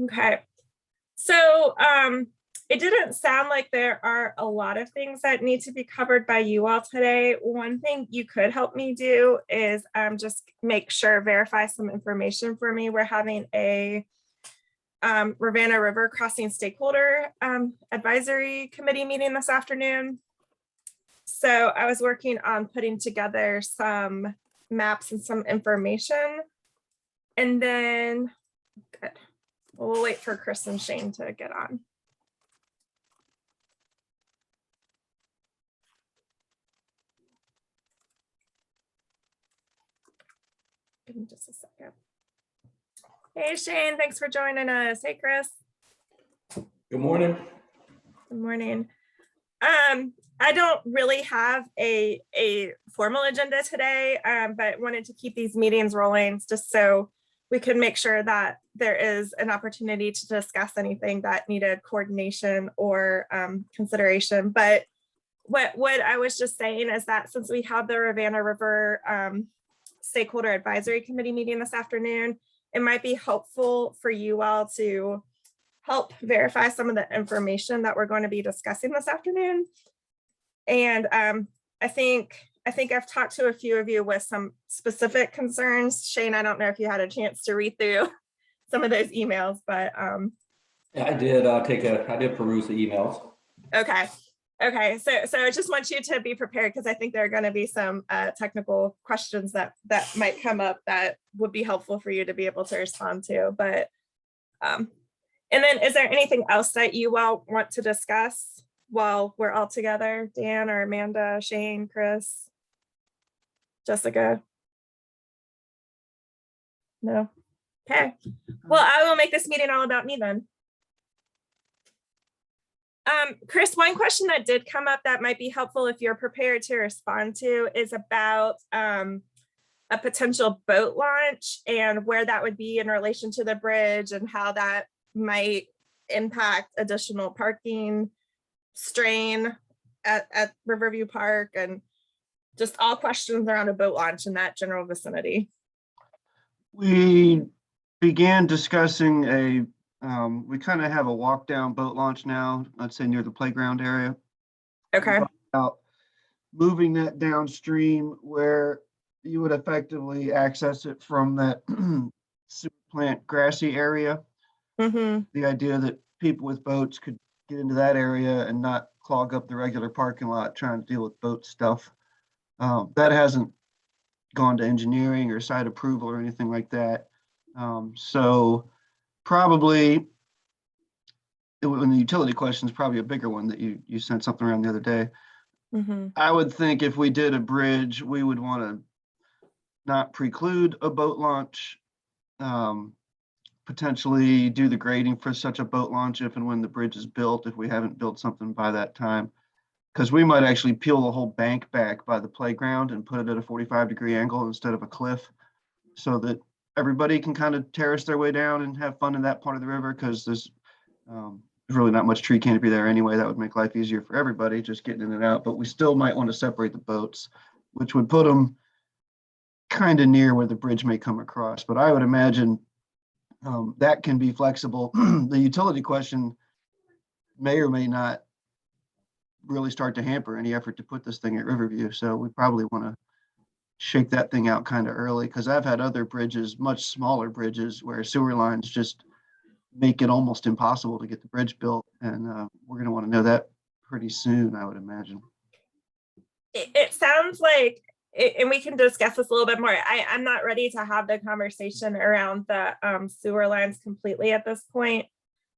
Okay. So it didn't sound like there are a lot of things that need to be covered by you all today. One thing you could help me do is just verify some information for me. We're having a Ravenna River Crossing Stakeholder Advisory Committee meeting this afternoon. So I was working on putting together some maps and some information. And then, good. We'll wait for Chris and Shane to get on. Give me just a second. Hey, Shane, thanks for joining us. Hey, Chris. Good morning. Good morning. I don't really have a formal agenda today, but wanted to keep these meetings rolling just so we can make sure that there is an opportunity to discuss anything that needed coordination or consideration. But what I was just saying is that since we have the Ravenna River Stakeholder Advisory Committee meeting this afternoon, it might be helpful for you all to help verify some of the information that we're going to be discussing this afternoon. And I think I've talked to a few of you with some specific concerns. Shane, I don't know if you had a chance to read through some of those emails, but yeah, I did I did peruse the emails. Okay. So I just want you to be prepared because I think there are going to be some technical questions that might come up that would be helpful for you to be able to respond to. But and then is there anything else that you all want to discuss while we're all together? Dan or Amanda, Shane, Chris, Jessica? No? Okay. Well, I will make this meeting all about me then. Chris, one question that did come up that might be helpful if you're prepared to respond to is about a potential boat launch and where that would be in relation to the bridge and how that might impact additional parking strain at Riverview Park, and just all questions around a boat launch in that general vicinity. We began discussing we kind of have a walk down boat launch now, I'd say near the playground area. Okay. About moving that downstream where you would effectively access it from that sewer plant grassy area. Mm-hmm. The idea that people with boats could get into that area and not clog up the regular parking lot trying to deal with boat stuff. That hasn't gone to engineering or site approval or anything like that. So probably, when the utility question is probably a bigger one that you sent something around the other day. Mm-hmm. I would think if we did a bridge, we would want to not preclude a boat launch, potentially do the grading for such a boat launch if and when the bridge is built, if we haven't built something by that time. Because we might actually peel the whole bank back by the playground and put it at a 45-degree angle instead of a cliff, so that everybody can kind of terrace their way down and have fun in that part of the river, because there's really not much tree canopy there anyway. That would make life easier for everybody just getting in and out, but we still might want to separate the boats, which would put them kind of near where the bridge may come across. But I would imagine that can be flexible. The utility question may or may not really start to hamper any effort to put this thing at Riverview. So we probably want to shake that thing out kind of early, because I've had other bridges, much smaller bridges, where sewer lines just make it almost impossible to get the bridge built. And we're going to want to know that pretty soon, I would imagine. It sounds like, and we can discuss this a little bit more. I'm not ready to have the conversation around the sewer lines completely at this point,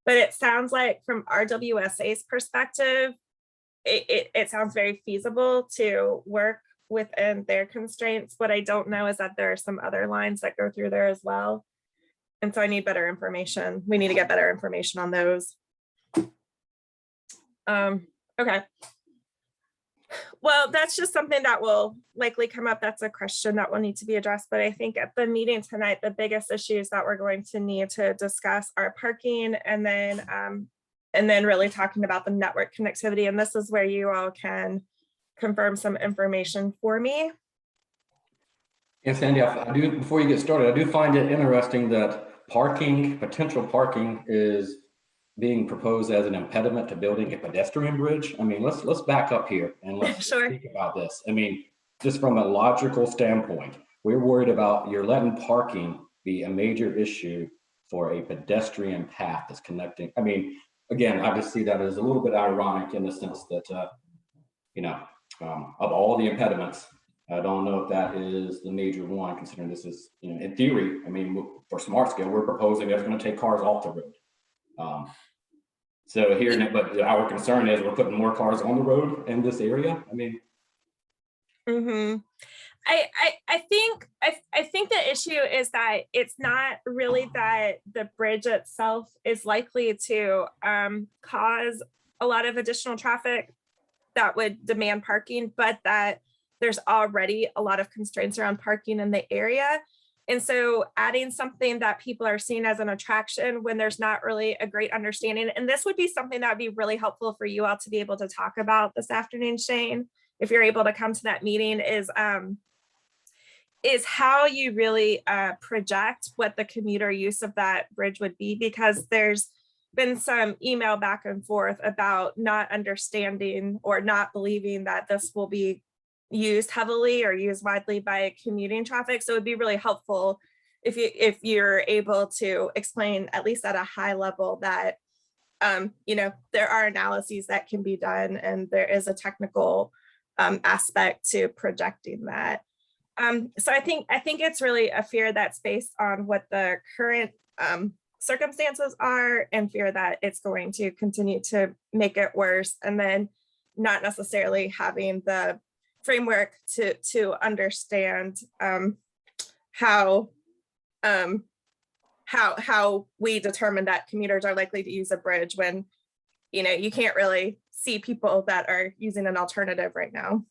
but it sounds like from RWSA's perspective, it sounds very feasible to work within their constraints. What I don't know is that there are some other lines that go through there as well. And so I need better information. We need to get better information on those. Okay. Well, that's just something that will likely come up. That's a question that will need to be addressed. But I think at the meeting tonight, the biggest issues that we're going to need to discuss are parking, and then really talking about the network connectivity. And this is where you all can confirm some information for me. Yes, Sandy, I do, before you get started, I do find it interesting that potential parking is being proposed as an impediment to building a pedestrian bridge. I mean, let's back up here and let's Sure. think about this. I mean, just from a logical standpoint, we're worried about you're letting parking be a major issue for a pedestrian path that's connecting. I mean, again, I just see that as a little bit ironic in the sense that, of all the impediments, I don't know if that is the major one, considering this is, in theory, I mean, for smart scale, we're proposing that's going to take cars off the road. So here, but our concern is we're putting more cars on the road in this area. I mean, I think the issue is that it's not really that the bridge itself is likely to cause a lot of additional traffic that would demand parking, but that there's already a lot of constraints around parking in the area. And so adding something that people are seeing as an attraction when there's not really a great understanding, and this would be something that would be really helpful for you all to be able to talk about this afternoon, Shane, if you're able to come to that meeting, is how you really project what the commuter use of that bridge would be, because there's been some email back and forth about not understanding or not believing that this will be used heavily or used widely by commuting traffic. So it'd be really helpful if you're able to explain, at least at a high level, that there are analyses that can be done and there is a technical aspect to projecting that. So I think it's really a fear that's based on what the current circumstances are, and fear that it's going to continue to make it worse, and then not necessarily having the framework to understand how we determine that commuters are likely to use a bridge when you can't really see people that are using an alternative right now.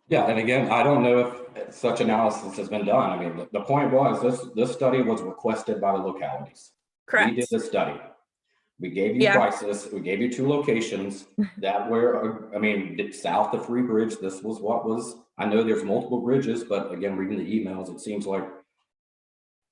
yeah, and again, I don't know if such analysis has been done. I mean, the point was this study was requested by the localities. Correct. We did the study. We gave you Yeah. prices. We gave you 2 locations that were, I mean, south of Free Bridge. This was what was, I know there's multiple bridges, but again, reading the emails, it seems like,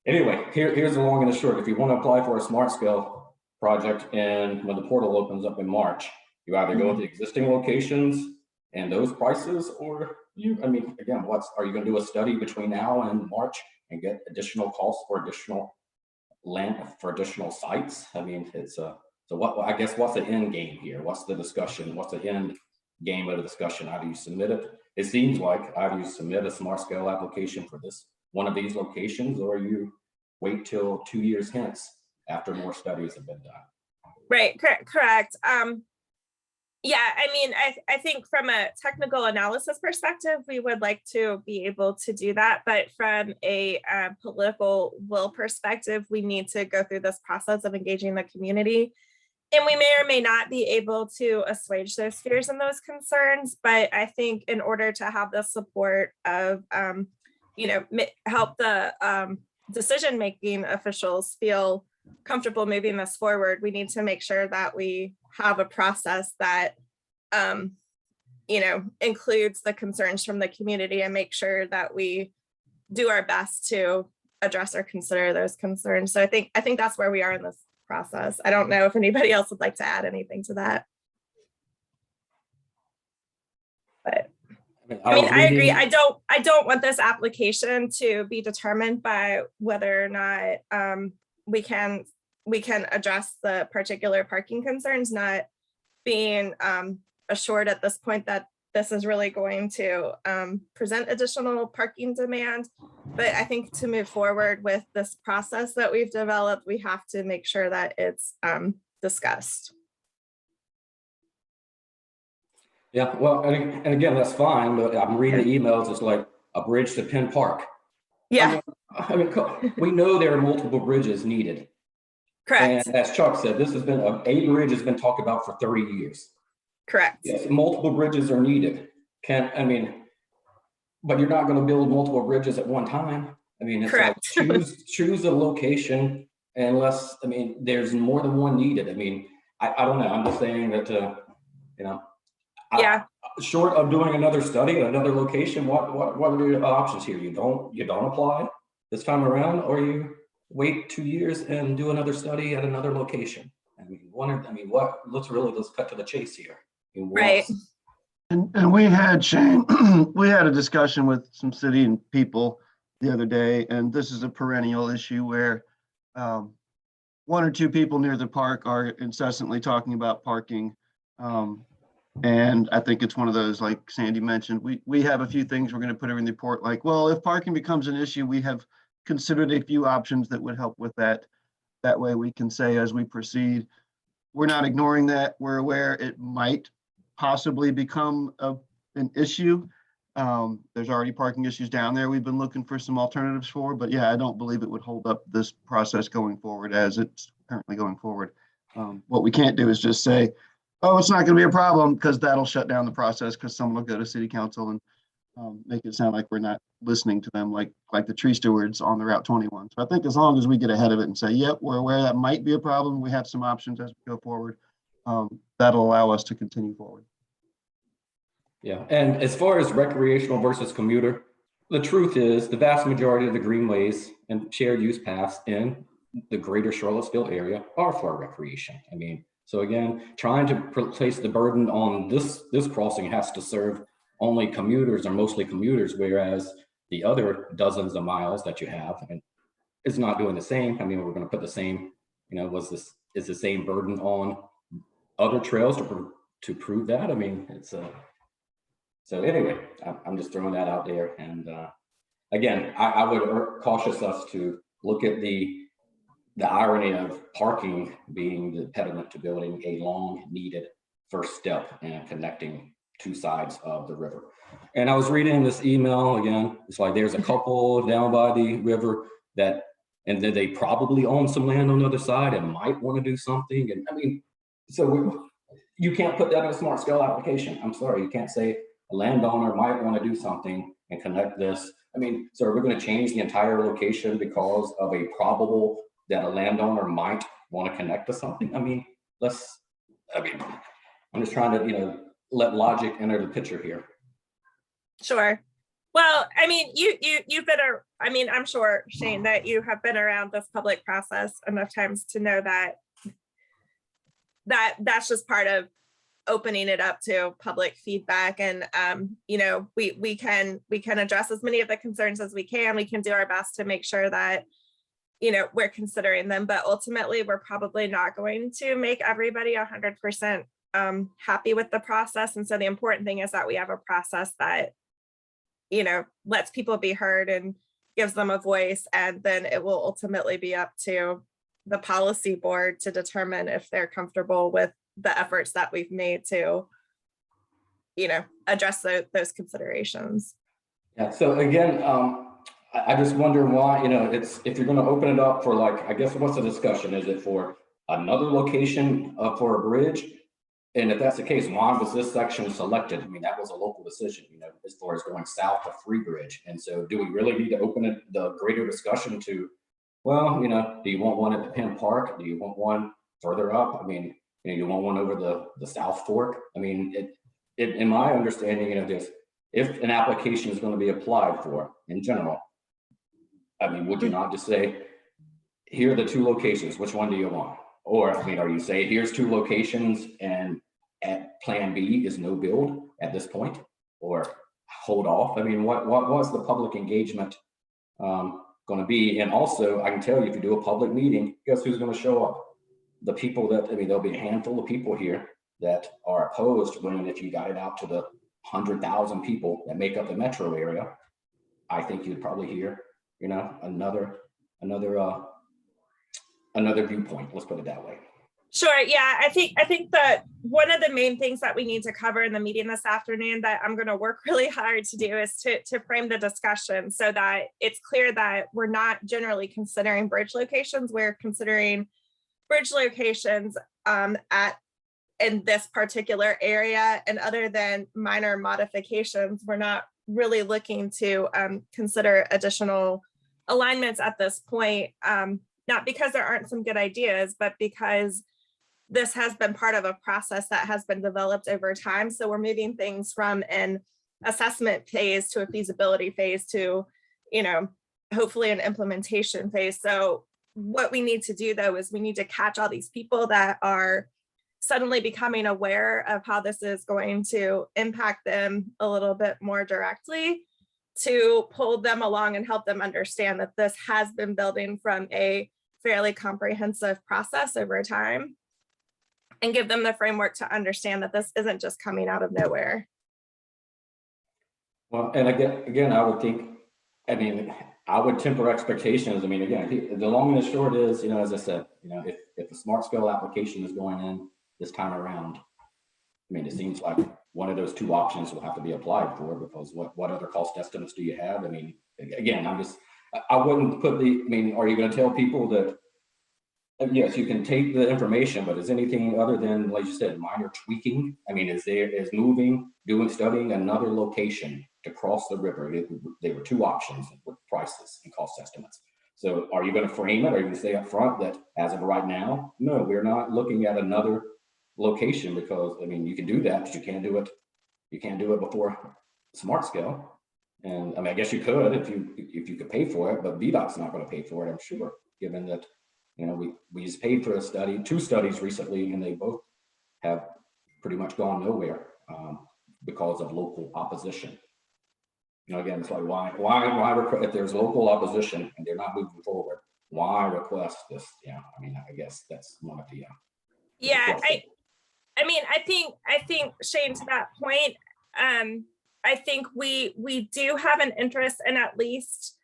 anyway, here's the long and the short. If you want to apply for a smart scale project and when the portal opens up in March, you either go with the existing locations and those prices, or I mean, again, are you going to do a study between now and March and get additional costs for additional land for additional sites? I mean, it's so what, I guess, what's the end game here? What's the discussion? What's the end game of the discussion? How do you submit it? It seems like either you submit a smart scale application for this one of these locations, or you wait till 2 years hence after more studies have been done. Right. Correct. Yeah, I mean, I think from a technical analysis perspective, we would like to be able to do that. But from a political will perspective, we need to go through this process of engaging the community. And we may or may not be able to assuage those fears and those concerns. But I think in order to have the support of, help the decision-making officials feel comfortable moving this forward, we need to make sure that we have a process that includes the concerns from the community, and make sure that we do our best to address or consider those concerns. So I think that's where we are in this process. I don't know if anybody else would like to add anything to that. But I agree. I don't want this application to be determined by whether or not we can address the particular parking concerns, not being assured at this point that this is really going to present additional parking demand. But I think to move forward with this process that we've developed, we have to make sure that it's discussed. Yeah, well, and again, that's fine, but I'm reading the emails. It's like a bridge to Penn Park. Yeah. I mean, we know there are multiple bridges needed. Correct. And as Chuck said, this has been a bridge has been talked about for 30 years. Correct. Yes, multiple bridges are needed. But you're not going to build multiple bridges at one time. I mean, it's correct. Like choose a location, unless, there's more than one needed. I don't know. I'm just saying that, yeah. Short of doing another study, another location, what are the options here? You don't apply this time around, or you wait 2 years and do another study at another location. I mean, let's cut to the chase here. I mean, Right. And we had, Shane, we had a discussion with some city and people the other day, and this is a perennial issue where one or two people near the park are incessantly talking about parking. And I think it's one of those, like Sandy mentioned, we have a few things we're going to put in the report, like, well, if parking becomes an issue, we have considered a few options that would help with that. That way we can say as we proceed, we're not ignoring that. We're aware it might possibly become an issue. There's already parking issues down there we've been looking for some alternatives for, but yeah, I don't believe it would hold up this process going forward as it's currently going forward. What we can't do is just say, oh, it's not going to be a problem, because that'll shut down the process, because someone will go to city council and make it sound like we're not listening to them, like the tree stewards on the Route 21. So I think as long as we get ahead of it and say, yep, we're aware that might be a problem, we have some options as we go forward, that'll allow us to continue forward. Yeah, and as far as recreational versus commuter, the truth is the vast majority of the greenways and shared use paths in the greater Charlottesville area are for recreation. I mean, so again, trying to place the burden on this crossing has to serve only commuters or mostly commuters, whereas the other dozens of miles that you have and is not doing the same. I mean, we're going to put the same, is the same burden on other trails to prove that? I mean, it's a, so anyway, I'm just throwing that out there. And again, I would cautious us to look at the irony of parking being the impediment to building a long needed first step in connecting two sides of the river. And I was reading this email again. It's like there's a couple down by the river that, and then they probably own some land on the other side and might want to do something. And I mean, so you can't put that in a smart scale application. I'm sorry, you can't say a landowner might want to do something and connect this. I mean, so we're going to change the entire location because of a probable that a landowner might want to connect to something. I mean, I'm just trying to, let logic enter the picture here. Sure. Well, I mean, you've been, I'm sure, Shane, that you have been around this public process enough times to know that's just part of opening it up to public feedback. And, we can address as many of the concerns as we can. We can do our best to make sure that, we're considering them, but ultimately we're probably not going to make everybody 100% happy with the process. And so the important thing is that we have a process that, lets people be heard and gives them a voice. And then it will ultimately be up to the policy board to determine if they're comfortable with the efforts that we've made to, address those considerations. Yeah, so again, I just wonder why, it's, if you're going to open it up for I guess, what's the discussion? Is it for another location for a bridge? And if that's the case, why was this section selected? I mean, that was a local decision, as far as going south of Free Bridge. And so do we really need to open the greater discussion to, well, do you want one at the Penn Park? Do you want one further up? I mean, you want one over the South Fork? I mean, in my understanding, if an application is going to be applied for in general, I mean, would you not just say, here are the two locations, which one do you want? Or, I mean, are you saying here's two locations and at plan B is no build at this point, or hold off? I mean, what was the public engagement going to be? And also, I can tell you, if you do a public meeting, guess who's going to show up? The people that, there'll be a handful of people here that are opposed when, if you got it out to the 100,000 people that make up the metro area, I think you'd probably hear, another viewpoint. Let's put it that way. Sure. Yeah, I think that one of the main things that we need to cover in the meeting this afternoon that I'm going to work really hard to do is to frame the discussion so that it's clear that we're not generally considering bridge locations. We're considering bridge locations in this particular area, and other than minor modifications, we're not really looking to consider additional alignments at this point. Not because there aren't some good ideas, but because this has been part of a process that has been developed over time. So we're moving things from an assessment phase to a feasibility phase to, hopefully an implementation phase. So what we need to do though is we need to catch all these people that are suddenly becoming aware of how this is going to impact them a little bit more directly, to pull them along and help them understand that this has been building from a fairly comprehensive process over time, and give them the framework to understand that this isn't just coming out of nowhere. Well, and again, I would think, I mean, I would temper expectations. I mean, again, the long and the short is, as I said, if the smart scale application is going in this time around, I mean, it seems like one of those two options will have to be applied for, because what other cost estimates do you have? I mean, again, I wouldn't put I mean, are you going to tell people that, yes, you can take the information, but is anything other than, like you said, minor tweaking? I mean, is studying another location to cross the river? There were two options with prices and cost estimates. So are you going to frame it? Are you going to say up front that as of right now, no, we're not looking at another location? Because I mean, you can do that, but you can't do it before smart scale. And I mean, I guess you could if you could pay for it, but VDOT's not going to pay for it, I'm sure, given that we just paid for two studies recently, and they both have pretty much gone nowhere because of local opposition. Again, it's like why if there's local opposition and they're not moving forward, why request this? I mean, I guess that's one of the yeah. I mean, I think Shane, to that point, I think we do have an interest in at least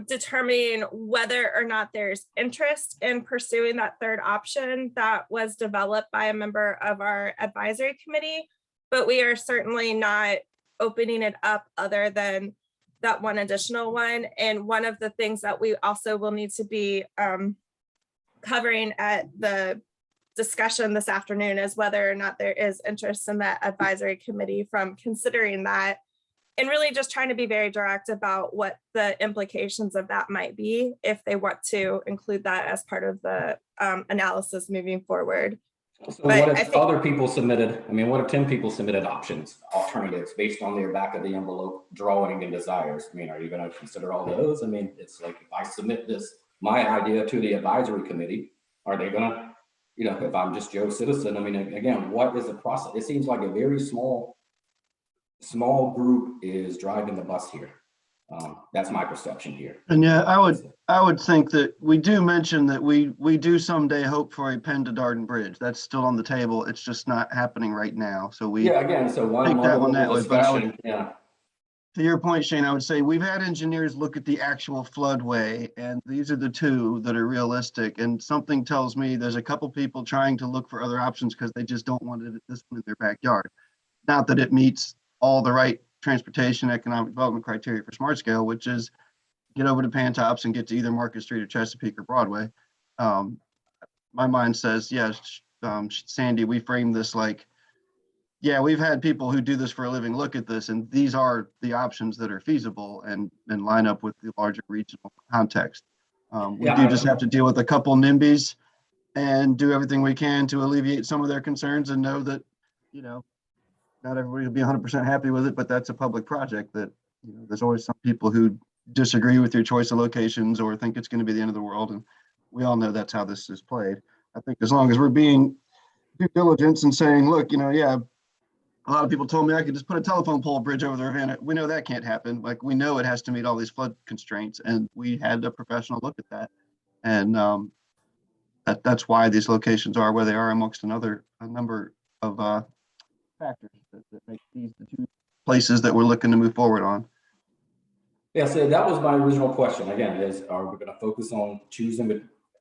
determining whether or not there's interest in pursuing that third option that was developed by a member of our advisory committee, but we are certainly not opening it up other than that one additional one. And one of the things that we also will need to be covering at the discussion this afternoon is whether or not there is interest in that advisory committee from considering that, and really just trying to be very direct about what the implications of that might be if they want to include that as part of the analysis moving forward. So but what if other people submitted, I mean, what if 10 people submitted alternatives based on their back of the envelope drawing and desires? I mean, are you going to consider all those? I mean, it's like, if I submit my idea to the advisory committee, are they going to, if I'm just Joe Citizen, I mean, again, what is the process? It seems like a very small group is driving the bus here. That's my perception here. And yeah, I would think that we do mention that we do someday hope for a Penn to Darden bridge. That's still on the table. It's just not happening right now. So we again, so take that one that way. But to your point, Shane, I would say we've had engineers look at the actual floodway, and these are the two that are realistic. And something tells me there's a couple people trying to look for other options because they just don't want this one in their backyard. Not that it meets all the right transportation economic development criteria for smart scale, which is get over to Pantops and get to either Market Street or Chesapeake or Broadway. My mind says, yes, Sandy, we frame this like, yeah, we've had people who do this for a living look at this, and these are the options that are feasible and line up with the larger regional context. We do just have to deal with a couple NIMBYs and do everything we can to alleviate some of their concerns, and know that, not everybody will be 100% happy with it, but that's a public project that, there's always some people who disagree with your choice of locations or think it's going to be the end of the world. And we all know that's how this is played. I think as long as we're being due diligence and saying, look, yeah, a lot of people told me I could just put a telephone pole bridge over the Ravenna. We know that can't happen. Like, we know it has to meet all these flood constraints, and we had a professional look at that. And that's why these locations are where they are, amongst a number of factors that make these the two places that we're looking to move forward on. Yeah, so that was my original question. Again, are we going to focus on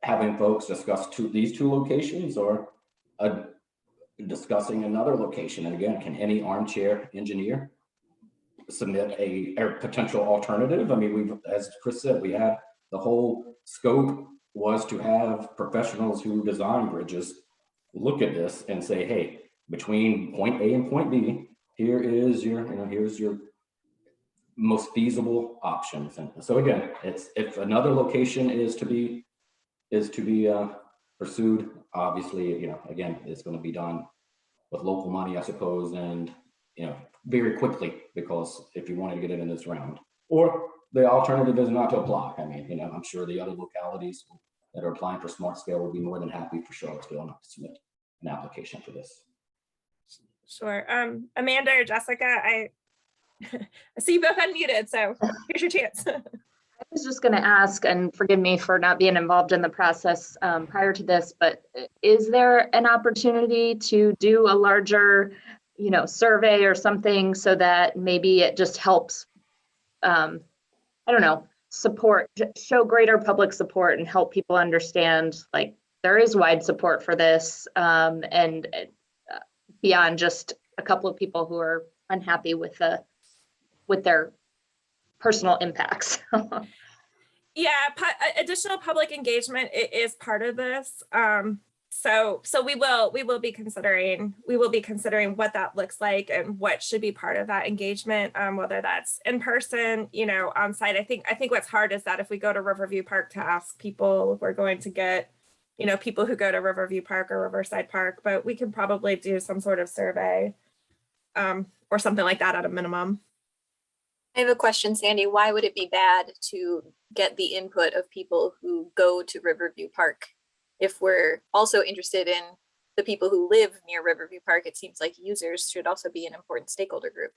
having folks discuss these two locations, or discussing another location? And again, can any armchair engineer submit a potential alternative? I mean, as Chris said, we had the whole scope was to have professionals who design bridges look at this and say, hey, between point A and point B, here's your most feasible options. And so again, if another location is to be pursued, obviously, again, it's going to be done with local money, I suppose, and very quickly, because if you wanted to get it in this round, or the alternative is not to apply. I mean, I'm sure the other localities that are applying for Smart Scale will be more than happy for Charlottesville not to submit an application for this. Sure. Amanda or Jessica, I see you both unmuted, so here's your chance. I was just going to ask, and forgive me for not being involved in the process prior to this, but is there an opportunity to do a larger, survey or something so that maybe it just helps, I don't know, show greater public support and help people understand, like, there is wide support for this, and beyond just a couple of people who are unhappy with their personal impacts. Yeah, additional public engagement is part of this. So we will be considering what that looks like and what should be part of that engagement, whether that's in person, on site. I think what's hard is that if we go to Riverview Park to ask people, we're going to get, people who go to Riverview Park or Riverside Park, but we can probably do some sort of survey, or something like that at a minimum. I have a question, Sandy. Why would it be bad to get the input of people who go to Riverview Park? If we're also interested in the people who live near Riverview Park, it seems like users should also be an important stakeholder group.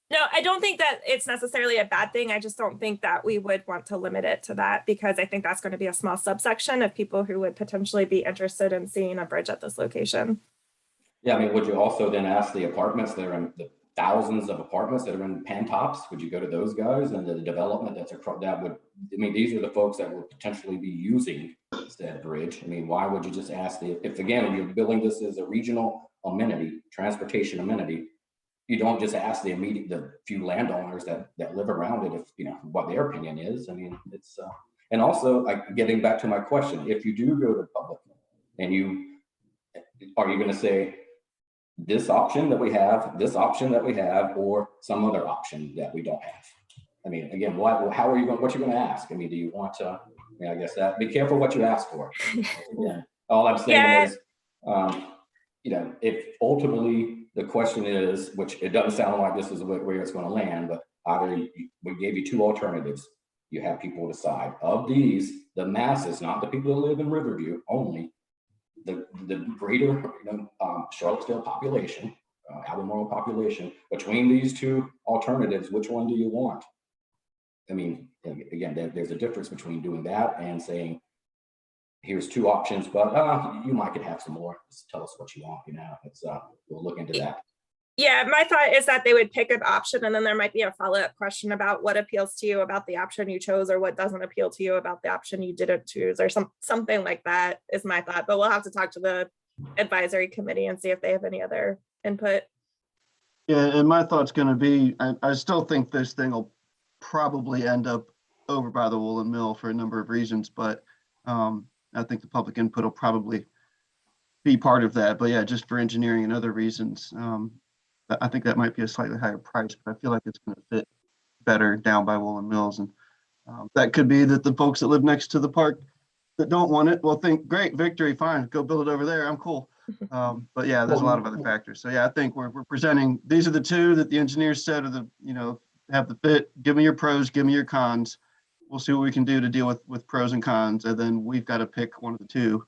No, I don't think that it's necessarily a bad thing. I just don't think that we would want to limit it to that, because I think that's going to be a small subsection of people who would potentially be interested in seeing a bridge at this location. Yeah, I mean, would you also then ask the apartments that are in the thousands of apartments that are in Pantops? Would you go to those guys and the development that's across that would, these are the folks that would potentially be using said bridge. I mean, why would you just ask if again, you're building this as a regional amenity, transportation amenity, you don't just ask the few landowners that live around it, if what their opinion is. I mean, it's, and also like getting back to my question, if you do go to public and are you going to say, this option that we have, or some other option that we don't have? I mean, again, what are you going to ask? I mean, do you want to, I guess that, be careful what you ask for. Yeah. All I'm saying is, if ultimately the question is, which it doesn't sound like this is where it's going to land, but either we gave you two alternatives. You have people decide. Of these, the masses, not the people that live in Riverview only, the greater Charlottesville population, Albemarle population, between these two alternatives, which one do you want? I mean, again, there's a difference between doing that and saying, here's two options, but you might could have some more. Just tell us what you want. It's we'll look into that. Yeah, my thought is that they would pick an option, and then there might be a follow-up question about what appeals to you about the option you chose, or what doesn't appeal to you about the option you didn't choose, or something like that is my thought. But we'll have to talk to the advisory committee and see if they have any other input. Yeah, and my thought's going to be, I still think this thing will probably end up over by the Woolen Mill for a number of reasons, but I think the public input will probably be part of that. But yeah, just for engineering and other reasons, I think that might be a slightly higher price, but I feel like it's going to fit better down by Woolen Mills. And that could be that the folks that live next to the park that don't want it will think, great, Victory, fine, go build it over there, I'm cool. But yeah, there's a lot of other factors. So yeah, I think we're presenting, these are the two that the engineers said are the, have the fit. Give me your pros, give me your cons. We'll see what we can do to deal with pros and cons. And then we've got to pick one of the two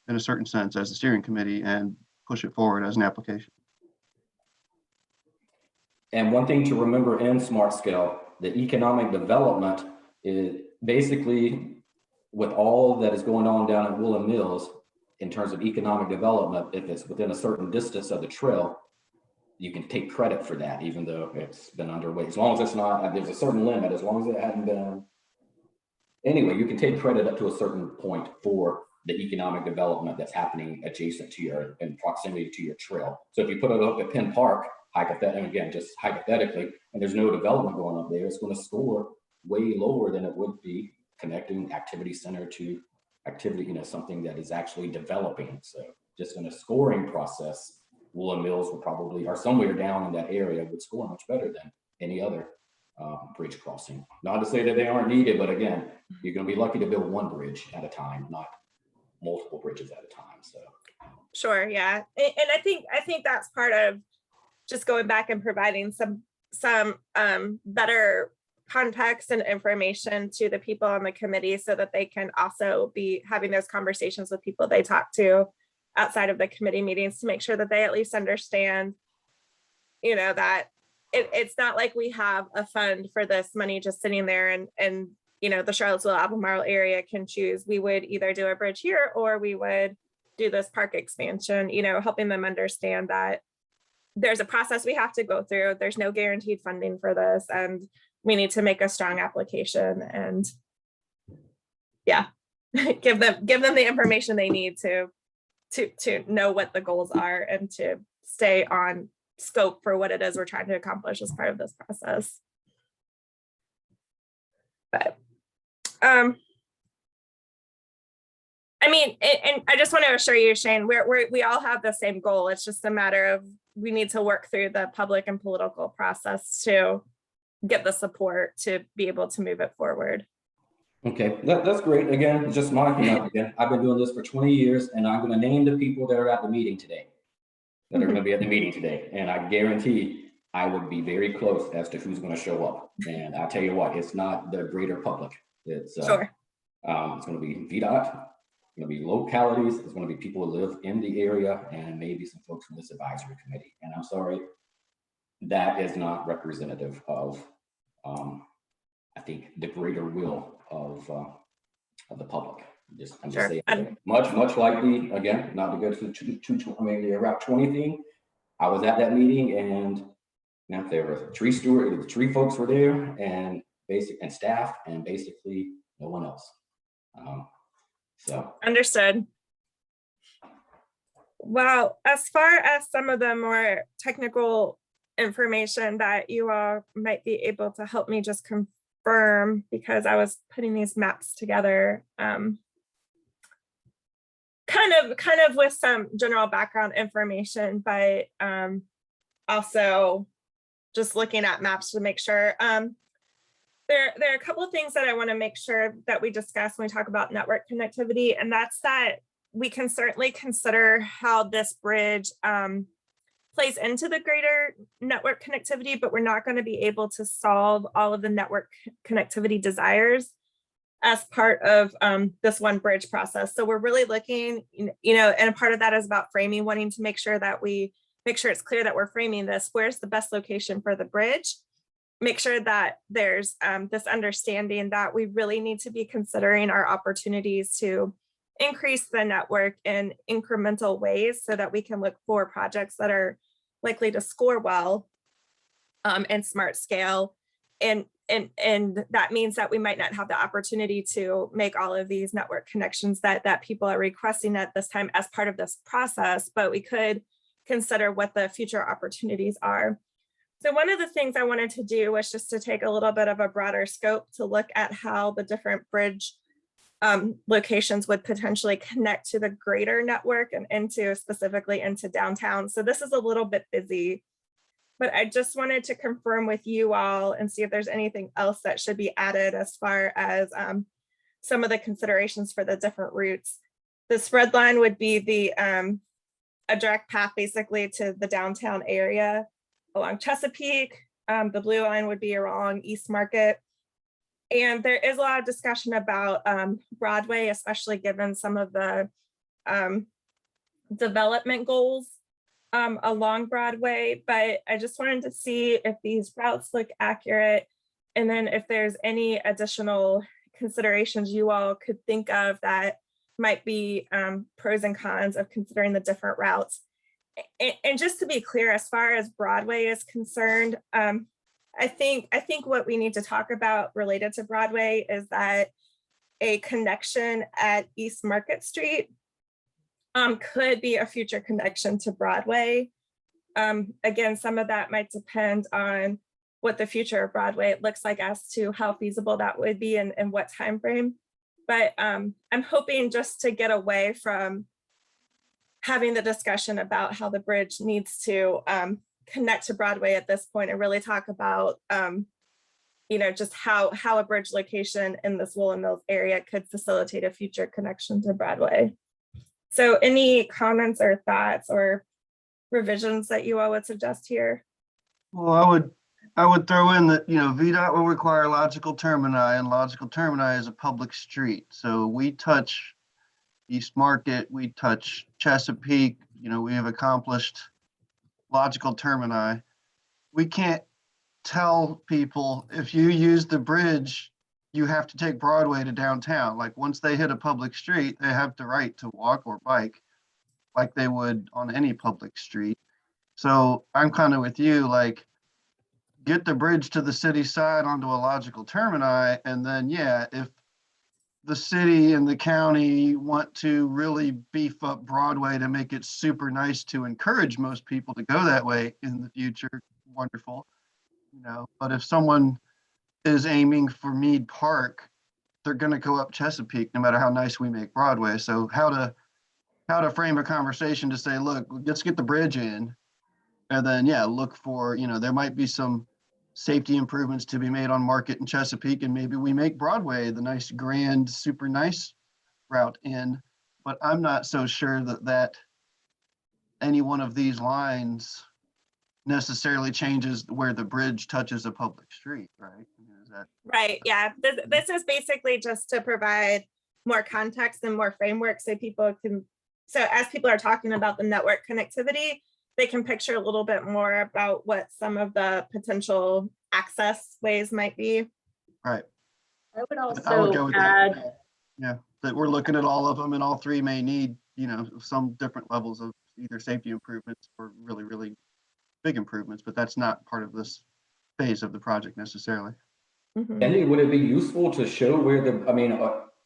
in a certain sense as the steering committee and push it forward as an application. And one thing to remember in Smart Scale, the economic development is basically with all that is going on down at Woolen Mills in terms of economic development, if it's within a certain distance of the trail, you can take credit for that, even though it's been underway. As long as it's not, there's a certain limit, as long as it hadn't been. Anyway, you can take credit up to a certain point for the economic development that's happening adjacent to your, in proximity to your trail. So if you put it up at Penn Park, and again, just hypothetically, and there's no development going up there, it's going to score way lower than it would be connecting activity center to activity, something that is actually developing. So just in a scoring process, Woolen Mills will probably, or somewhere down in that area, would score much better than any other bridge crossing. Not to say that they aren't needed, but again, you're going to be lucky to build one bridge at a time, not multiple bridges at a time. So Sure, yeah, and I think that's part of just going back and providing some better context and information to the people on the committee so that they can also be having those conversations with people they talk to outside of the committee meetings to make sure that they at least understand, you know, that it's not like we have a fund for this money just sitting there and you know, the Charlottesville Albemarle area can choose. We would either do a bridge here or we would do this park expansion, you know, helping them understand that there's a process we have to go through. There's no guaranteed funding for this, and we need to make a strong application and yeah, give them the information they need to know what the goals are and to stay on scope for what it is we're trying to accomplish as part of this process. But I mean, and I just want to assure you, Shane, we all have the same goal. It's just a matter of we need to work through the public and political process to get the support to be able to move it forward. Okay, that's great. Again, just marking up again. I've been doing this for 20 years, and I'm going to name the people that are at the meeting today, that are going to be at the meeting today. And I guarantee I would be very close as to who's going to show up. And I tell you what, it's not the greater public. It's Sure. It's going to be VDOT, it's going to be localities, it's going to be people who live in the area, and maybe some folks from this advisory committee. And I'm sorry, that is not representative of, I think, the greater will of the public. I'm just Sure. saying, much like the, again, not to go to the Route 20 thing. I was at that meeting, and now there were tree steward, the tree folks were there, and staff, and basically no one else. So Understood. Well, as far as some of the more technical information that you all might be able to help me just confirm, because I was putting these maps together, kind of with some general background information, but also just looking at maps to make sure. There are a couple of things that I want to make sure that we discuss when we talk about network connectivity, and that's that we can certainly consider how this bridge plays into the greater network connectivity, but we're not going to be able to solve all of the network connectivity desires as part of this one bridge process. So we're really looking, you know, and part of that is about framing, wanting to make sure that we make sure it's clear that we're framing this. Where's the best location for the bridge? Make sure that there's this understanding that we really need to be considering our opportunities to increase the network in incremental ways so that we can look for projects that are likely to score well and smart scale. And that means that we might not have the opportunity to make all of these network connections that people are requesting at this time as part of this process, but we could consider what the future opportunities are. So one of the things I wanted to do was just to take a little bit of a broader scope to look at how the different bridge locations would potentially connect to the greater network and specifically into downtown. So this is a little bit busy, but I just wanted to confirm with you all and see if there's anything else that should be added as far as some of the considerations for the different routes. This red line would be the a direct path basically to the downtown area along Chesapeake. The blue line would be along East Market. And there is a lot of discussion about Broadway, especially given some of the development goals along Broadway. But I just wanted to see if these routes look accurate. And then if there's any additional considerations you all could think of that might be pros and cons of considering the different routes. And just to be clear, as far as Broadway is concerned, I think what we need to talk about related to Broadway is that a connection at East Market Street could be a future connection to Broadway. Again, some of that might depend on what the future of Broadway looks like as to how feasible that would be and what time frame. But I'm hoping just to get away from having the discussion about how the bridge needs to connect to Broadway at this point and really talk about, you know, just how a bridge location in this Woolen Mills area could facilitate a future connection to Broadway. So any comments or thoughts or revisions that you all would suggest here? Well, I would I would throw in that, VDOT will require logical termini, and logical termini is a public street. So we touch East Market, we touch Chesapeake, we have accomplished logical termini. We can't tell people if you use the bridge, you have to take Broadway to downtown. Like once they hit a public street, they have the right to walk or bike like they would on any public street. So I'm kind of with you, like get the bridge to the city side onto a logical termini. And then, yeah, if the city and the county want to really beef up Broadway to make it super nice to encourage most people to go that way in the future, wonderful. But if someone is aiming for Mead Park, they're going to go up Chesapeake no matter how nice we make Broadway. So how to frame a conversation to say, look, let's get the bridge in, and then look for, there might be some safety improvements to be made on Market and Chesapeake, and maybe we make Broadway the nice, grand, super nice route in. But I'm not so sure that any one of these lines necessarily changes where the bridge touches a public street, right? Right, yeah. This is basically just to provide more context and more framework so as people are talking about the network connectivity, they can picture a little bit more about what some of the potential access ways might be. Right. I would I would also go with add, that. Yeah, that we're looking at all of them, and all three may need, some different levels of either safety improvements or really, really big improvements, but that's not part of this phase of the project necessarily. Mhm. Andy, would it be useful to show where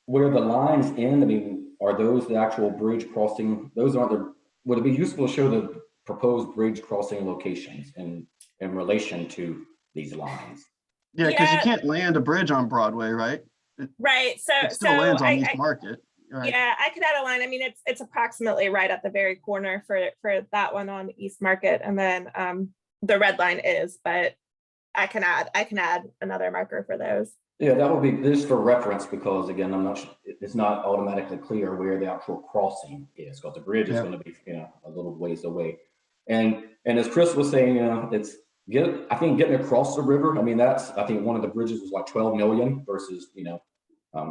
where the lines end? I mean, are those the actual bridge crossing? Would it be useful to show the proposed bridge crossing locations in relation to these lines? Yeah, because you Yeah, can't land a bridge on Broadway, right? right. It still lands on East Market, right? Yeah, I could add a line. I mean, it's approximately right at the very corner for that one on East Market, and then the red line is, but I can add another marker for those. Yeah, that would be just for reference, because again, it's not automatically clear where the actual crossing is, because the bridge is Yeah. going to be, a little ways away. And as Chris was saying, I think getting across the river, I mean, I think one of the bridges was like 12 million versus,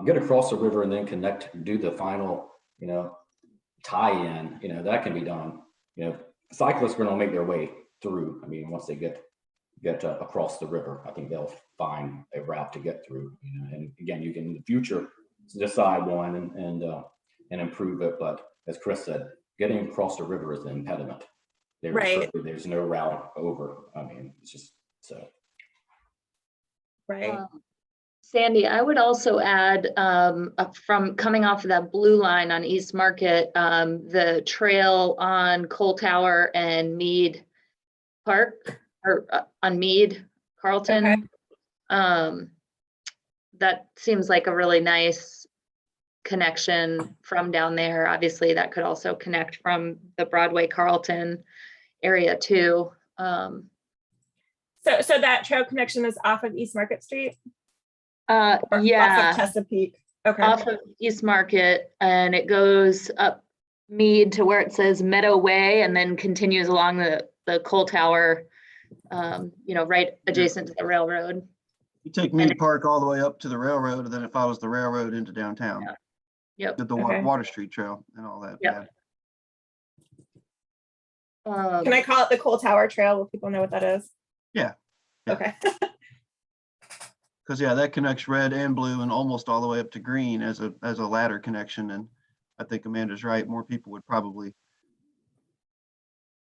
get across the river and then do the final, tie-in, that can be done. Cyclists are going to make their way through. I mean, once they get across the river, I think they'll find a route to get through. And again, you can in the future decide one and improve it. But as Chris said, getting across the river is the impediment. Right. There's no route over. I mean, it's just so. Right. Sandy, I would also add from coming off of that blue line on East Market, the trail on Cole Tower and Mead Park, or on Mead, Carlton. Okay. That seems like a really nice connection from down there. Obviously, that could also connect from the Broadway Carlton area too. So that trail connection is off of East Market Street? Yeah. Off of Chesapeake. Okay. Off of East Market, and it goes up Mead to where it says Meadow Way, and then continues along the Cole Tower, right adjacent to the railroad. You take Mead Park all the way up to the railroad, and then it follows the railroad into downtown. Yep. The Water Street Trail and all that. Yep. Can I call it the Cole Tower Trail? Will people know what that is? Yeah. Okay. Because that connects red and blue and almost all the way up to green as a ladder connection. And I think Amanda's right. More people would probably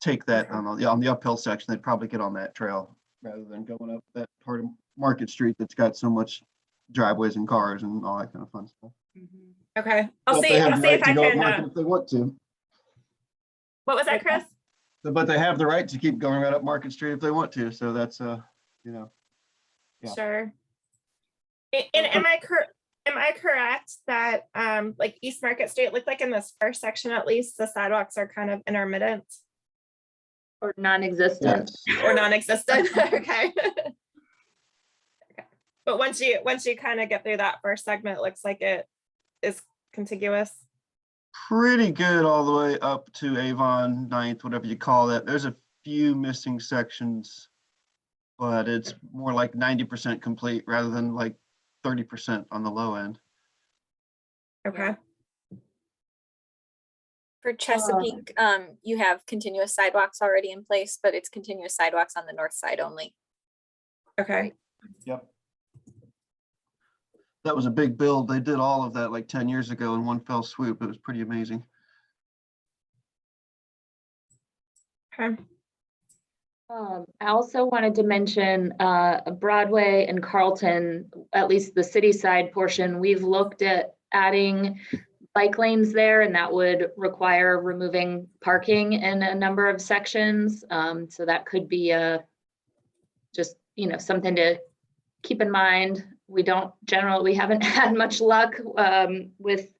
take that on the uphill section. They'd probably get on that trail rather than going up that part of Market Street that's got so much driveways and cars and all that kind of fun stuff. Okay. I'll see They have if the right I to go up can. Market if they want to. What was that, Chris? But they have the right to keep going right up Market Street if they want to. So that's Yeah. Sure. And am I correct that like East Market Street looked like in this first section at least the sidewalks are kind of intermittent Or non-existent. Yes. or non-existent? Okay. Okay. But once you kind of get through that first segment, it looks like it is contiguous. Pretty good all the way up to Avon 9th, whatever you call that. There's a few missing sections but it's more like 90% complete rather than like 30% on the low end. Okay. For Chesapeake, you have continuous sidewalks already in place, but it's continuous sidewalks on the north side only. Okay. Yep. That was a big build. They did all of that like 10 years ago in one fell swoop. It was pretty amazing. Okay. I also wanted to mention Broadway and Carlton, at least the city side portion. We've looked at adding bike lanes there, and that would require removing parking in a number of sections. So that could be just, something to keep in mind. We haven't had much luck with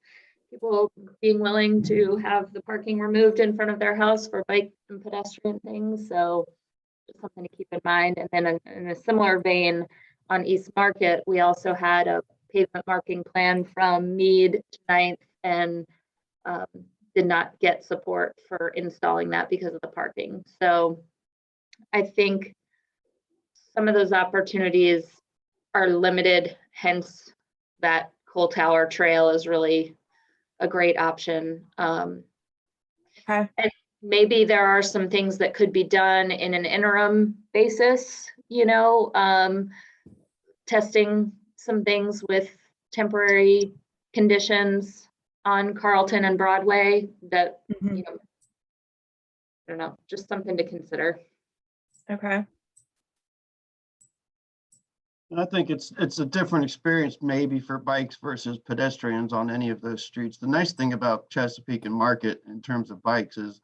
people being willing to have the parking removed in front of their house for bike and pedestrian things. So just something to keep in mind. And then in a similar vein, on East Market, we also had a pavement marking plan from Mead to 9th and did not get support for installing that because of the parking. So I think some of those opportunities are limited, hence that Coal Tower Trail is really a great option. Okay. And maybe there are some things that could be done in an interim basis, testing some things with temporary conditions on Carlton and Broadway that, Mhm. I don't know, just something to consider. Okay. And I think it's a different experience maybe for bikes versus pedestrians on any of those streets. The nice thing about Chesapeake and Market in terms of bikes is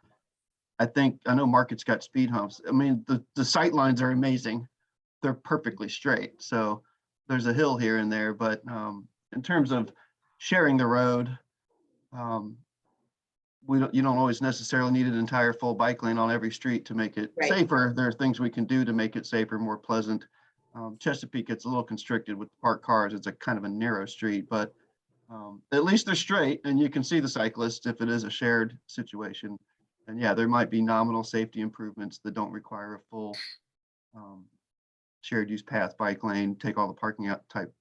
I know Market's got speed humps. I mean, the sight lines are amazing. They're perfectly straight. So there's a hill here and there, but in terms of sharing the road, you don't always necessarily need an entire full bike lane on every street to make it Right. safer. There are things we can do to make it safer, more pleasant. Chesapeake gets a little constricted with parked cars. It's a kind of a narrow street, but at least they're straight and you can see the cyclists if it is a shared situation. And yeah, there might be nominal safety improvements that don't require a full shared use path, bike lane, take all the parking out type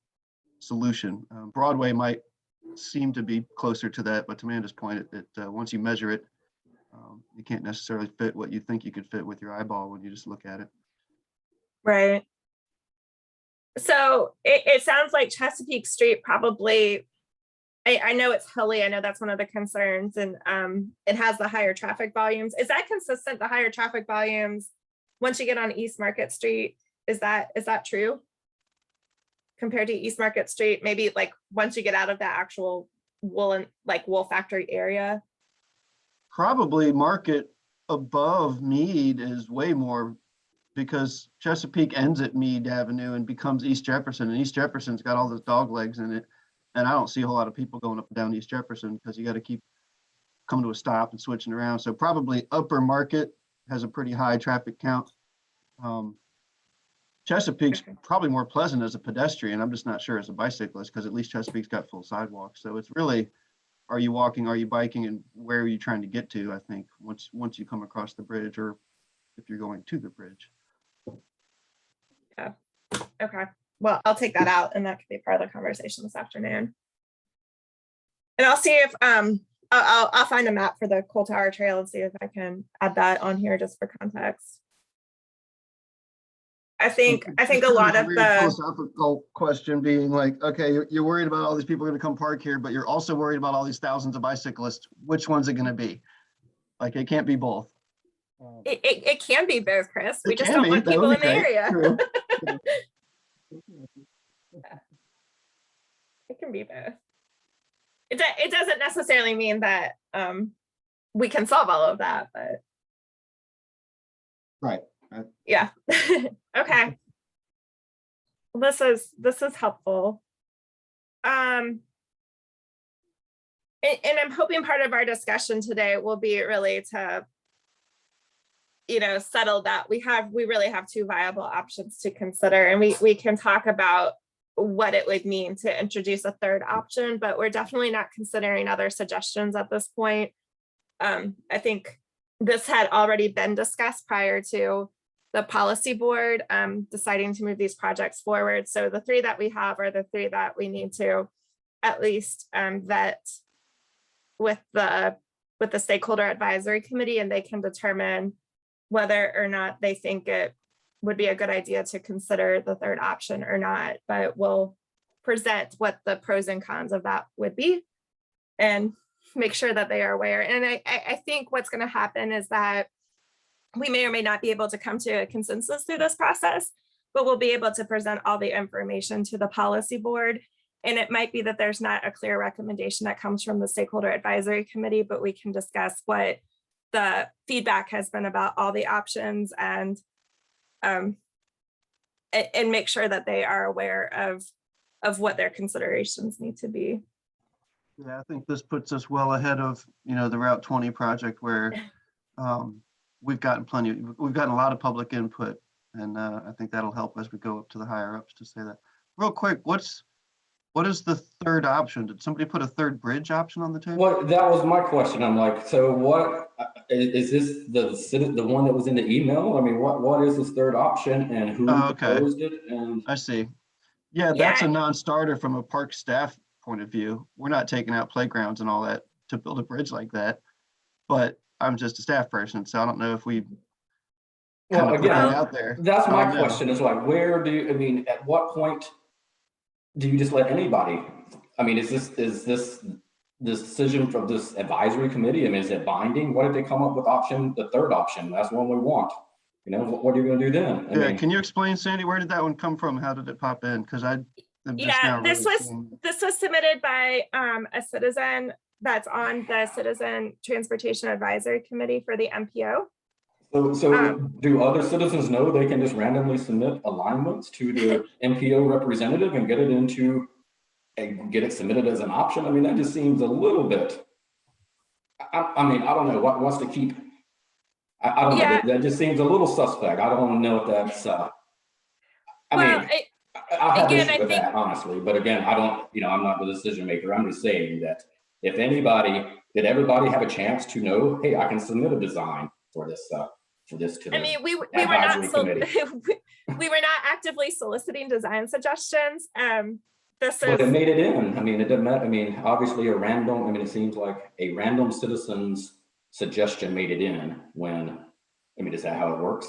solution. Broadway might seem to be closer to that, but to Amanda's point, once you measure it, you can't necessarily fit what you think you could fit with your eyeball when you just look at it. Right. So it sounds like Chesapeake Street probably, I know it's hilly. I know that's one of the concerns, and it has the higher traffic volumes. Is that consistent, the higher traffic volumes once you get on East Market Street? Is that true? Compared to East Market Street, maybe like once you get out of that actual wool factory area? Probably Market above Mead is way more, because Chesapeake ends at Mead Avenue and becomes East Jefferson, and East Jefferson's got all those dog legs in it. And I don't see a whole lot of people going up and down East Jefferson because you got to keep coming to a stop and switching around. So probably Upper Market has a pretty high traffic count. Chesapeake's probably more pleasant as a pedestrian. I'm just not sure as a bicyclist, because at least Chesapeake's got full sidewalks. So it's really, are you walking, are you biking, and where are you trying to get to, I think, once you come across the bridge, or if you're going to the bridge. Yeah. Okay. Well, I'll take that out, and that could be part of the conversation this afternoon. And I'll see if I'll find a map for the Coal Tower Trail and see if I can add that on here just for context. I think a lot of the philosophical question being like, okay, you're worried about all these people going to come park here, but you're also worried about all these thousands of bicyclists. Which one's it going to be? Like, it can't be both. It can be both, Chris. We just can don't be. want That people would in be the great. area. True. It can be both. It doesn't necessarily mean that we can solve all of that, but Right. yeah. Okay. This is helpful. And I'm hoping part of our discussion today will be really to, settle that we really have two viable options to consider, and we can talk about what it would mean to introduce a third option, but we're definitely not considering other suggestions at this point. I think this had already been discussed prior to the policy board deciding to move these projects forward. So the three that we have are the three that we need to at least vet with the stakeholder advisory committee, and they can determine whether or not they think it would be a good idea to consider the third option or not. But we'll present what the pros and cons of that would be and make sure that they are aware. And I think what's going to happen is that we may or may not be able to come to a consensus through this process, but we'll be able to present all the information to the policy board. And it might be that there's not a clear recommendation that comes from the stakeholder advisory committee, but we can discuss what the feedback has been about all the options and make sure that they are aware of what their considerations need to be. Yeah, I think this puts us well ahead of, the Route 20 project where we've gotten a lot of public input, and I think that'll help as we go up to the higher ups to say that. Real quick, what is the third option? Did somebody put a third bridge option on the table? Well, that was my question. I'm like, so what is this the one that was in the email? I mean, what is this third option and who proposed it? And I see. Yeah, that's a non-starter from a park staff point of view. We're not taking out playgrounds and all that to build a bridge like that. But I'm just a staff person, so I don't know if we kind of put that out there. That's my question is like, at what point do you just let anybody? I mean, is this decision from this advisory committee? I mean, is it binding? What did they come up with the third option? That's one we want. What are you going to do then? I mean, can you explain, Sandy, where did that one come from? How did it pop in? Because this was submitted by a citizen that's on the Citizen Transportation Advisory Committee for the MPO. So do other citizens know they can just randomly submit alignments to the MPO representative and get it submitted as an option? I mean, that just seems a little bit, I mean, I don't know what's to keep. I don't know. That just seems a little suspect. I don't know if that's, I have issue with that, honestly. But again, I'm not the decision maker. I'm just saying that if did everybody have a chance to know, hey, I can submit a design for this to the advisory committee? We were not actively soliciting design suggestions. But it made it in. I mean, it doesn't matter. I mean, obviously it seems like a random citizen's suggestion made it in is that how it works?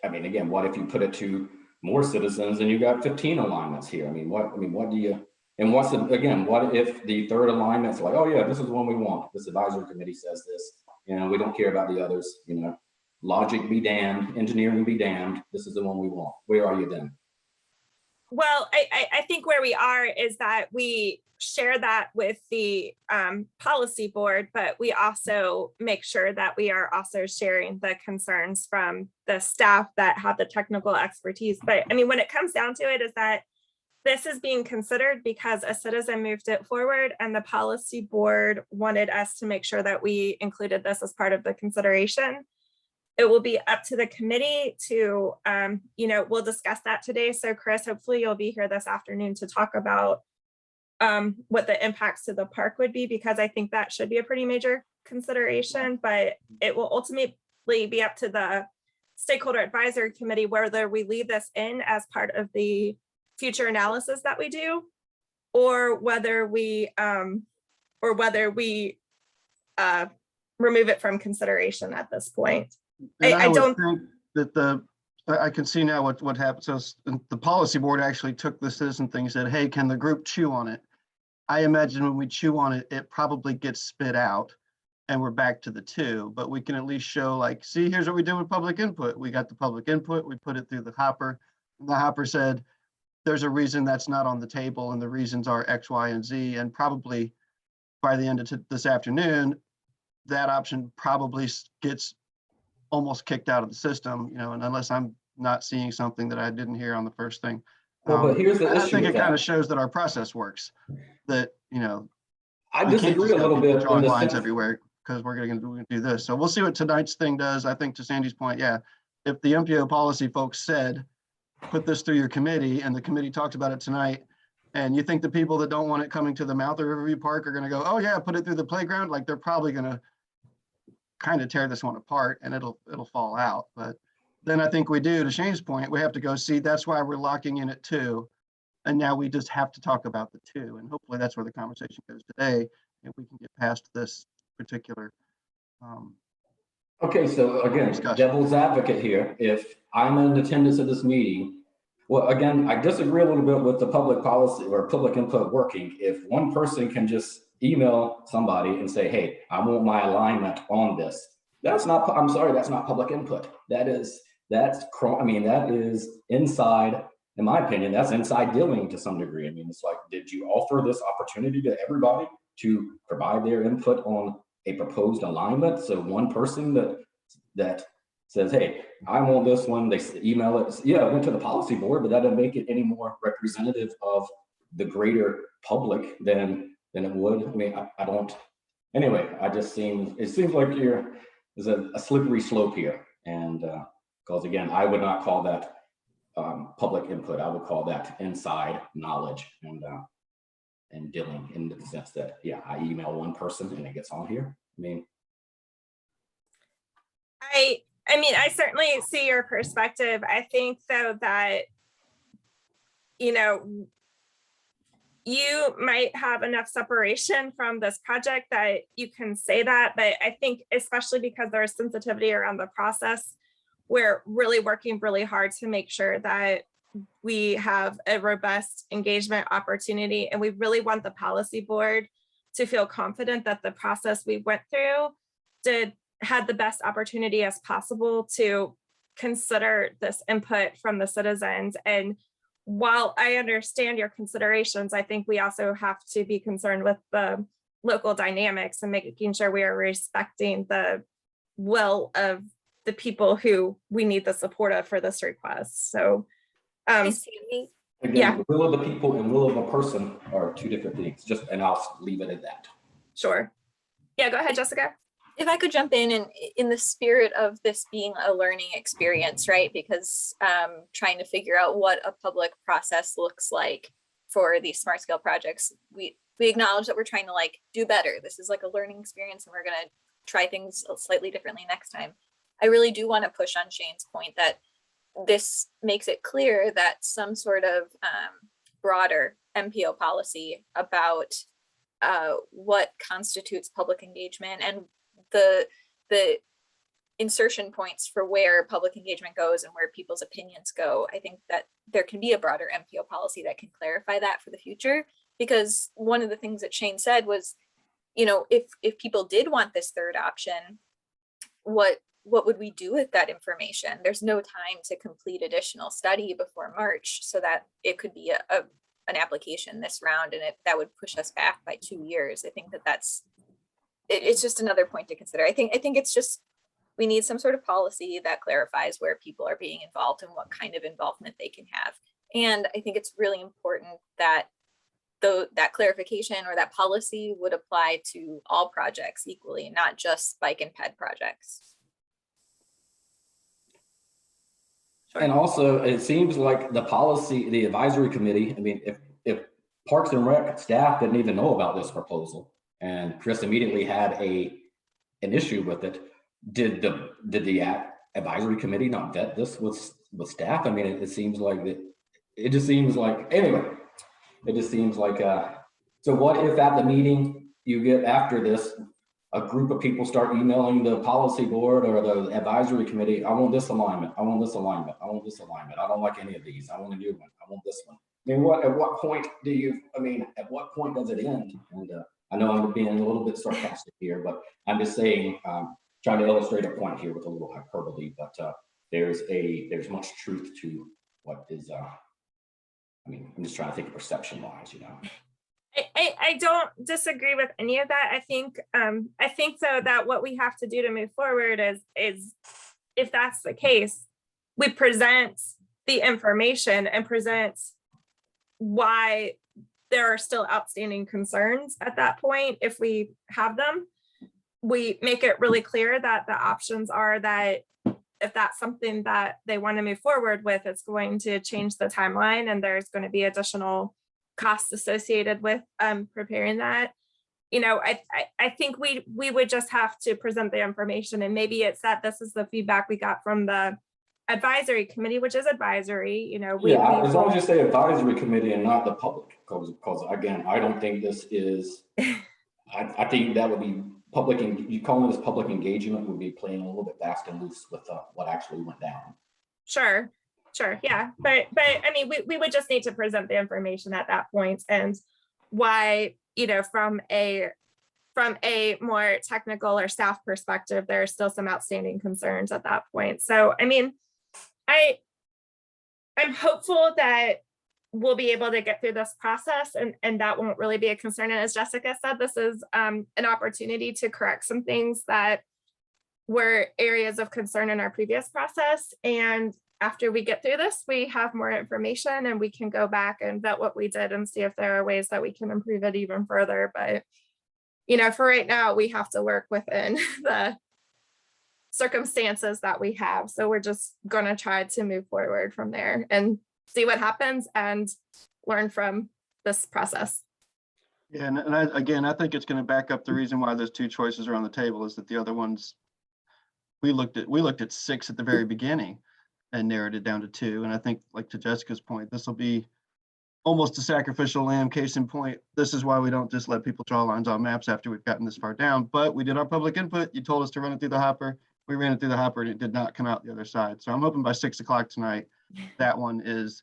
Again, what if you put it to more citizens and you got 15 alignments here? What do you, and what if the third alignment's like, oh yeah, this is the one we want. This advisory committee says this, we don't care about the others, logic be damned, engineering be damned. This is the one we want. Where are you then? Well, I think where we are is that we share that with the policy board, but we also make sure that we are also sharing the concerns from the staff that have the technical expertise. But when it comes down to it is that this is being considered because a citizen moved it forward and the policy board wanted us to make sure that we included this as part of the consideration. It will be up to the committee to, we'll discuss that today. So Chris, hopefully you'll be here this afternoon to talk about what the impacts to the park would be, because I think that should be a pretty major consideration, but it will ultimately be up to the stakeholder advisory committee whether we leave this in as part of the future analysis that we do, or whether we remove it from consideration at this point. I don't think that I can see now what happened. So the policy board actually took the citizen thing and said, hey, can the group chew on it? I imagine when we chew on it, it probably gets spit out and we're back to the two, but we can at least show like, see, here's what we did with public input. We got the public input, we put it through the hopper, and the hopper said, there's a reason that's not on the table and the reasons are X, Y, and Z. And probably by the end of this afternoon, that option probably gets almost kicked out of the system, and unless I'm not seeing something that I didn't hear on the first thing. But here's the issue. I think it kind of shows that our process works. That I disagree a little bit. Drawing lines everywhere because we're going to do this. So we'll see what tonight's thing does. I think to Sandy's point, yeah, if the MPO policy folks said, put this through your committee, and the committee talked about it tonight, and you think the people that don't want it coming to the mouth of Riverview Park are going to go, oh yeah, put it through the playground, like they're probably going to kind of tear this one apart and it'll fall out. But then I think we do, to Shane's point, we have to go see, that's why we're locking in at 2. And now we just have to talk about the 2, and hopefully that's where the conversation goes today, and we can get past this particular. Okay, so again, Discussion. devil's advocate here, if I'm in attendance at this meeting, well, again, I disagree a little bit with the public policy or public input working. If one person can just email somebody and say, hey, I want my alignment on this, that's not, I'm sorry, that's not public input. That is inside, in my opinion, that's inside dealing to some degree. I mean, it's like, did you offer this opportunity to everybody to provide their input on a proposed alignment? So one person that says, hey, I want this one, they email it. Yeah, it went to the policy board, but that doesn't make it any more representative of the greater public than it would. I mean, I don't, anyway, it seems like there's a slippery slope here. And because again, I would not call that public input. I would call that inside knowledge and dealing, in the sense that, yeah, I email one person and it gets on here. I mean, I certainly see your perspective. I think though that, you know, you might have enough separation from this project that you can say that, but I think especially because there's sensitivity around the process, we're really working really hard to make sure that we have a robust engagement opportunity, and we really want the policy board to feel confident that the process we went through had the best opportunity as possible to consider this input from the citizens. And while I understand your considerations, I think we also have to be concerned with the local dynamics and making sure we are respecting the will of the people who we need the support of for this request. So Hi, Sandy. Again, Yeah. the will of the people and will of a person are two different things. And I'll leave it at that. Sure. Yeah, go ahead, Jessica. If I could jump in the spirit of this being a learning experience, right? Because trying to figure out what a public process looks like for these smart scale projects, we acknowledge that we're trying to like do better. This is like a learning experience, and we're going to try things slightly differently next time. I really do want to push on Shane's point that this makes it clear that some sort of broader MPO policy about what constitutes public engagement and the insertion points for where public engagement goes and where people's opinions go. I think that there can be a broader MPO policy that can clarify that for the future, because one of the things that Shane said was, you know, if people did want this third option, what would we do with that information? There's no time to complete additional study before March, so that it could be an application this round, and that would push us back by 2 years. I think it's just another point to consider. I think it's just, we need some sort of policy that clarifies where people are being involved and what kind of involvement they can have. And I think it's really important that that clarification or that policy would apply to all projects equally, not just bike and ped projects. And also, it seems like the advisory committee, I mean, if Parks and Rec staff didn't even know about this proposal and Chris immediately had an issue with it, did the advisory committee not vet this with staff? I mean, it seems like anyway, it just seems like, so what if at the meeting you get after this, a group of people start emailing the policy board or the advisory committee, I want this alignment, I want this alignment, I want this alignment, I don't like any of these, I want a new one, I want this one. I mean, at what point does it end? And I know I'm being a little bit sarcastic here, but I'm just saying, trying to illustrate a point here with a little hyperbole, but there's much truth to what is, I mean, I'm just trying to think perception wise, you know. I don't disagree with any of that. I think though that what we have to do to move forward is if that's the case, we present the information and present why there are still outstanding concerns at that point. If we have them, we make it really clear that the options are that if that's something that they want to move forward with, it's going to change the timeline and there's going to be additional costs associated with preparing that. You know, I think we would just have to present the information, and maybe it's that this is the feedback we got from the advisory committee, which is advisory, you know, Yeah, as long as will- you say advisory committee and not the public, because again, I don't think this is, I think that would be public, and you calling this public engagement would be playing a little bit fast and loose with what actually went down. Sure, yeah, but I mean, we would just need to present the information at that point and why, you know, from a more technical or staff perspective, there are still some outstanding concerns at that point. So, I mean, I'm hopeful that we'll be able to get through this process and that won't really be a concern. And as Jessica said, this is an opportunity to correct some things that were areas of concern in our previous process. And after we get through this, we have more information and we can go back and vet what we did and see if there are ways that we can improve it even further. But, you know, for right now, we have to work within the circumstances that we have. So we're just going to try to move forward from there and see what happens and learn from this process. Yeah, and again, I think it's going to back up the reason why those two choices are on the table is that the other ones, we looked at 6 at the very beginning and narrowed it down to 2. And I think, like to Jessica's point, this will be almost a sacrificial lamb. Case in point, this is why we don't just let people draw lines on maps after we've gotten this far down. But we did our public input. You told us to run it through the hopper. We ran it through the hopper and it did not come out the other side. So I'm hoping by 6 o'clock tonight, that one is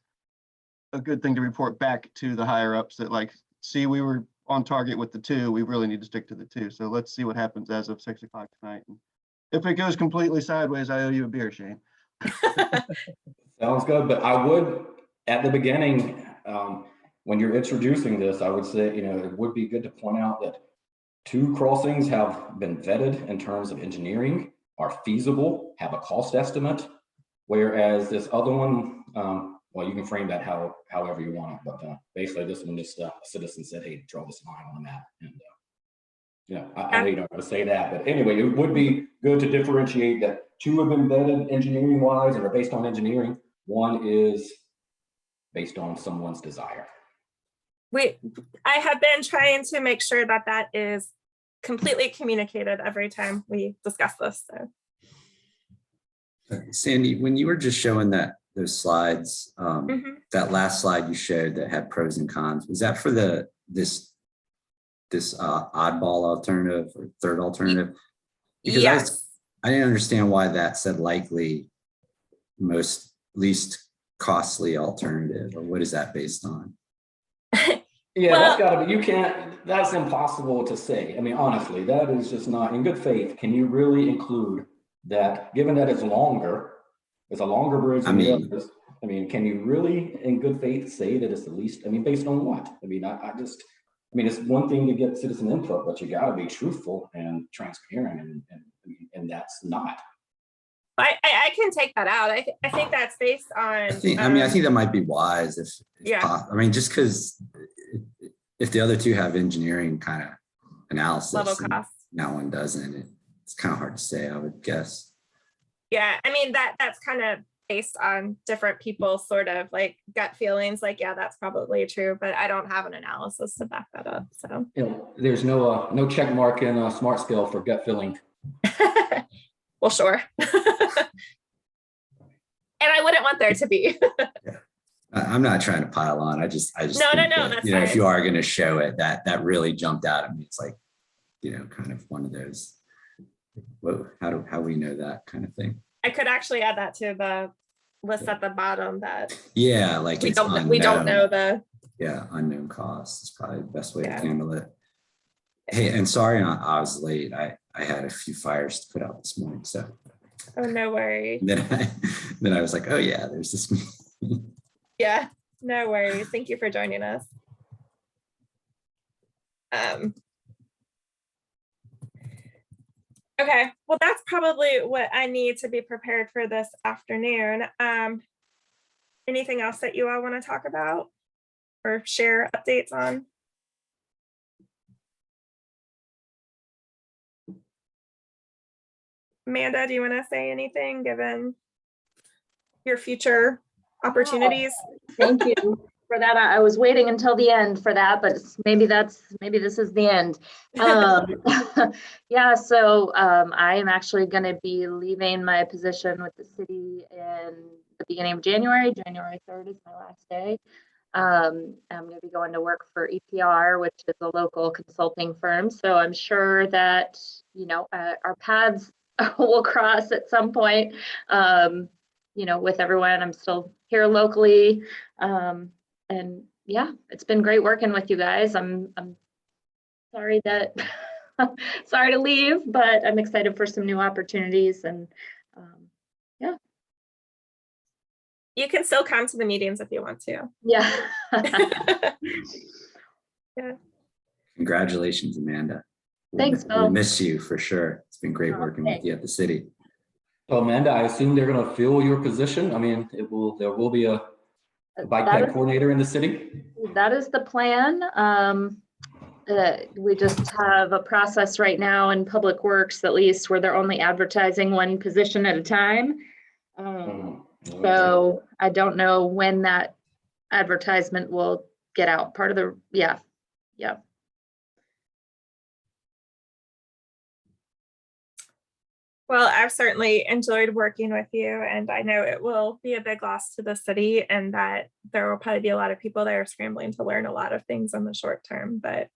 a good thing to report back to the higher ups that, like, see, we were on target with the 2. We really need to stick to the 2. So let's see what happens as of 6 o'clock tonight. And if it goes completely sideways, I owe you a beer, Shane. Sounds good, but I would, at the beginning, when you're introducing this, I would say, you know, it would be good to point out that 2 crossings have been vetted in terms of engineering, are feasible, have a cost estimate, whereas this other one, well, you can frame that however you want it, but basically this one just a citizen said, hey, draw this line on the map. And yeah, I know you don't have to say that, but anyway, it would be good to differentiate that 2 have been vetted engineering wise and are based on engineering. 1 is based on someone's desire. I have been trying to make sure that that is completely communicated every time we discuss this. So. Sandy, when you were just showing those slides, that last slide you showed that had pros and cons, was that for this oddball alternative or third alternative? Because yes. I didn't understand why that said likely least costly alternative, or what is that based on? Yeah, well, that's gotta be, that's impossible to say. I mean, honestly, that is just not, in good faith, can you really include that, given that it's a longer bridge than the others? I mean, can you really, in good faith, say that it's the least, I mean, based on what? I mean, I mean, it's one thing to get citizen input, but you gotta be truthful and transparent, and that's not. I can take that out. I think that's based on. I think that might be wise if yeah. I mean, just because if the other 2 have engineering kind of analysis, level cost, that one doesn't. It's kind of hard to say, I would guess. Yeah, I mean that's kind of based on different people's sort of like gut feelings. Like, yeah, that's probably true, but I don't have an analysis to back that up. So You know, there's no check mark in a smart scale for gut feeling. well, sure. And I wouldn't want there to be. Yeah. I'm not trying to pile on. I just no, think no, that, that's you know, fine. if you are going to show it, that really jumped out at me. It's like, you know, kind of one of those, whoa, how we know that kind of thing. I could actually add that to the list at the bottom that yeah, like we don't know the unknown costs is probably the best way to Yeah. handle it. Hey, and sorry I was late. I had a few fires to put out this morning, so oh, no worries. then I was like, oh yeah, there's this meeting. Yeah, no worries. Thank you for joining us. Okay, well, that's probably what I need to be prepared for this afternoon. Anything else that you all want to talk about or share updates on? Amanda, do you want to say anything given your future opportunities? Thank you. for that. I was waiting until the end for that, but maybe this is the end. Yeah, so I am actually going to be leaving my position with the city in the beginning of January. January 3rd is my last day. I'm going to be going to work for EPR, which is a local consulting firm. So I'm sure that, our paths will cross at some point, with everyone. I'm still here locally. And yeah, it's been great working with you guys. I'm sorry that, sorry to leave, but I'm excited for some new opportunities and yeah. You can still come to the meetings if you want to. Yeah. Yeah. Congratulations, Amanda. Thanks, We'll Bill. miss you for sure. It's been great working with you at the city. So Amanda, I assume they're going to fill your position. I mean, there will be a bike That ped is- coordinator in the city. That is the plan. We just have a process right now in Public Works, at least, where they're only advertising one position at a time. Okay. So I don't know when that advertisement will get out. Yeah. Well, I've certainly enjoyed working with you, and I know it will be a big loss to the city, and that there will probably be a lot of people that are scrambling to learn a lot of things in the short term, but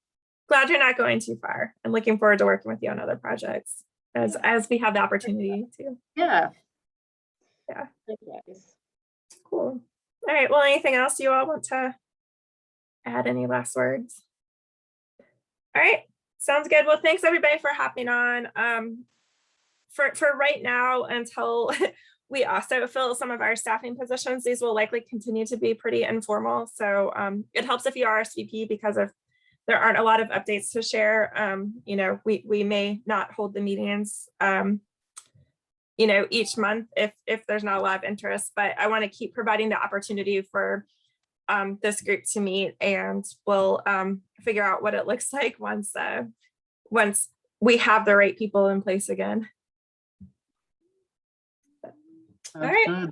glad you're not going too far, and looking forward to working with you on other projects as we have the opportunity to. Yeah. Yeah. Likewise. Cool. All right. Well, anything else you all want to add? Any last words? All right. Sounds good. Well, thanks everybody for hopping on. For right now, until we also fill some of our staffing positions, these will likely continue to be pretty informal. So it helps if you RSVP, because if there aren't a lot of updates to share, we may not hold the meetings, each month if there's not a lot of interest, but I want to keep providing the opportunity for this group to meet, and we'll figure out what it looks like once we have the right people in place again. All right. Good. All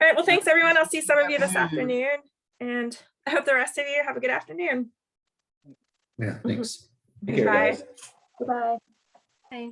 right. Well, thanks everyone. I'll see some of you this afternoon, and I hope the rest of you have a good afternoon. Yeah, thanks. Take care, Bye. guys. Goodbye. Bye.